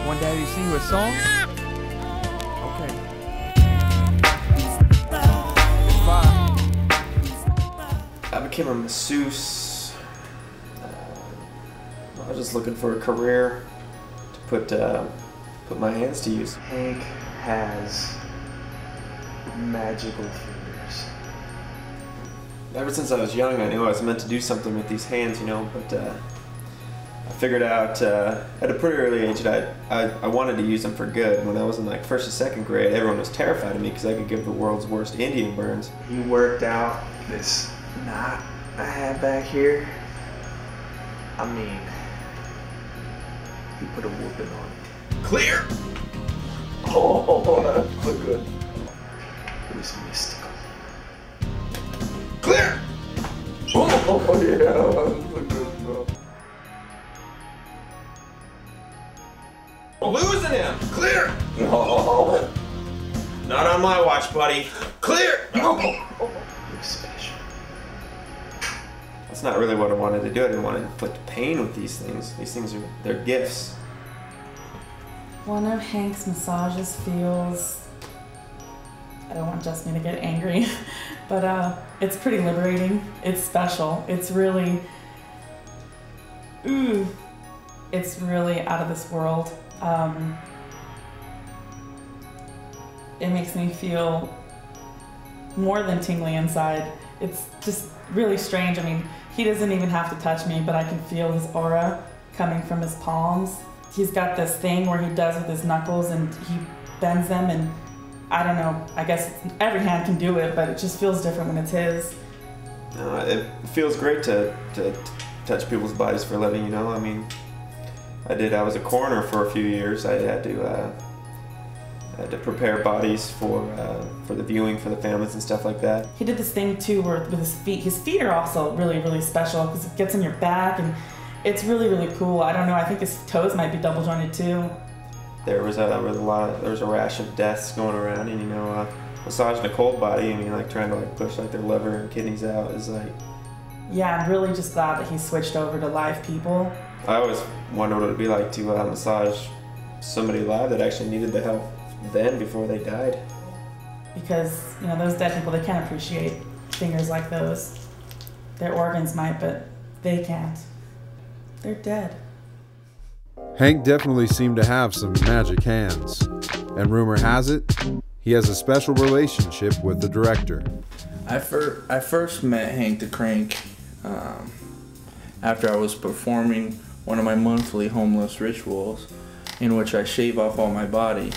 Want Daddy to sing you a song? Okay. Bye. I became a masseuse. I was just looking for a career to put my hands to use. Hank has magical fingers. Ever since I was young, I knew I was meant to do something with these hands, you know, but I figured out at a pretty early age that I wanted to use them for good. When I was in like first or second grade, everyone was terrified of me because I could give the world's worst Indian burns. He worked out this knot I had back here. I mean, he put a whooping on it. Clear! Oh, that's so good. It was mystical. Clear! Oh, yeah, that's so good, bro. Losing him! Clear! No. Not on my watch, buddy. Clear! No. You're special. That's not really what I wanted to do. I didn't want to inflict pain with these things. These things they're gifts. One of Hank's massages feels, I don't want Justin to get angry, but it's pretty liberating. It's special. It's really, it's really out of this world. It makes me feel more than tingly inside. It's just really strange. I mean, he doesn't even have to touch me, but I can feel his aura coming from his palms. He's got this thing where he does with his knuckles and he bends them, and I don't know, I guess every hand can do it, but it just feels different when it's his. It feels great to touch people's bodies for a living, you know? I mean, I was a coroner for a few years. I had to prepare bodies for the viewing for the families and stuff like that. He did this thing too where with his feet. His feet are also really, really special because it gets on your back and it's really, really cool. I don't know, I think his toes might be double jointed too. There was a rash of deaths going around, and you know, massaging a cold body, I mean, like trying to like push like their liver and kidneys out is like. Yeah, I'm really just glad that he switched over to live people. I always wondered what it'd be like to massage somebody live that actually needed the help then before they died. Because, you know, those dead people, they can't appreciate fingers like those. Their organs might, but they can't. They're dead. Hank definitely seemed to have some magic hands, and rumor has it, he has a special relationship with the director. I first met Hank the Crank after I was performing one of my monthly homeless rituals in which I shave off all my body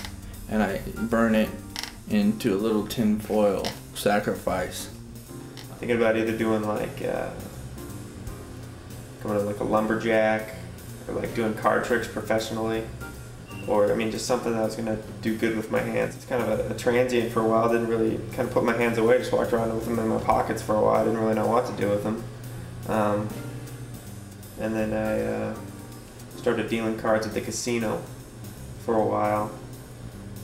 and I burn it into a little tin foil sacrifice. Thinking about either doing like going to like a lumberjack or like doing card tricks professionally, or I mean just something that was gonna do good with my hands. It's kind of a transient for a while. Didn't really kind of put my hands away. Just walked around with them in my pockets for a while. I didn't really know what to do with them. And then I started dealing cards at the casino for a while,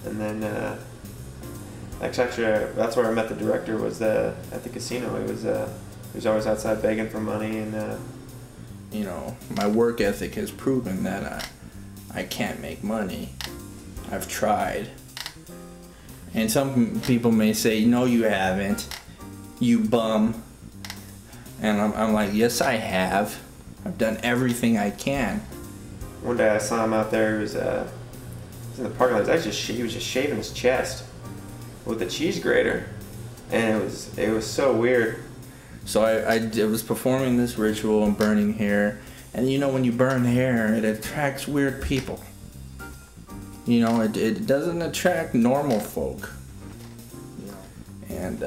and then actually that's where I met the director. Was at the casino. He was always outside begging for money, and you know, my work ethic has proven that I can't make money. I've tried. And some people may say, no you haven't, you bum. And I'm like, yes I have. I've done everything I can. One day I saw him out there, he was in the parking lot. He was just shaving his chest with a cheese grater. And it was so weird. So I was performing this ritual and burning hair, and you know when you burn hair, it attracts weird people. You know, it doesn't attract normal folk. And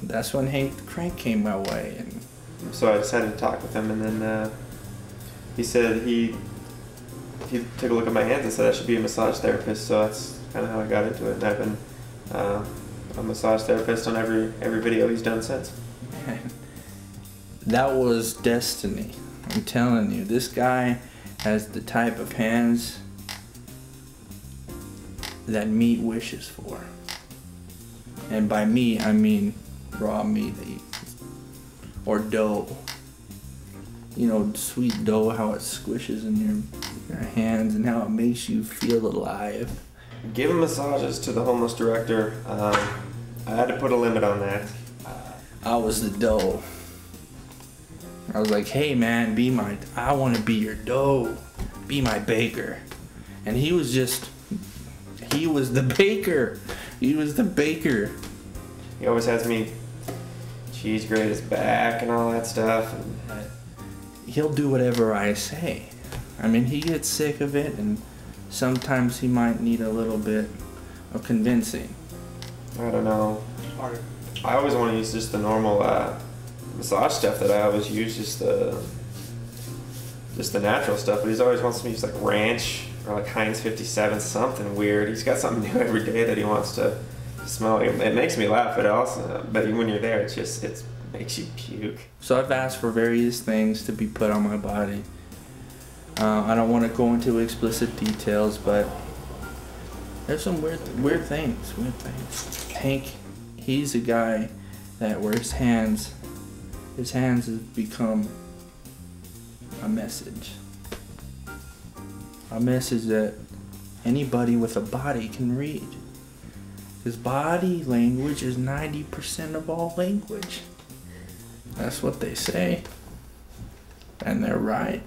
that's when Hank the Crank came my way. And so I decided to talk with him, and then he said he took a look at my hands and said I should be a massage therapist. So that's kind of how I got into it. And I've been a massage therapist on every video he's done since. That was destiny. I'm telling you, this guy has the type of hands that meat wishes for. And by meat, I mean raw meat or dough. sweet dough, how it squishes in your hands and how it makes you feel alive. Giving massages to the homeless director, I had to put a limit on that. I was the dough. I was like, hey man, I want to be your dough. Be my baker. And he was the baker. He was the baker. He always has me cheese grate his back and all that stuff. And he'll do whatever I say. I mean, he gets sick of it, and sometimes he might need a little bit of convincing. I don't know. I always want to use just the normal massage stuff that I always use, just the natural stuff. But he always wants me to use like ranch or like Heinz 57, something weird. He's got something new every day that he wants to smell. It makes me laugh, but even when you're there, it makes you puke. So I've asked for various things to be put on my body. I don't want to go into explicit details, but there's some weird things. Hank, he's a guy that where his hands have become a message. A message that anybody with a body can read. Because body language is 90% of all language. That's what they say. And they're right.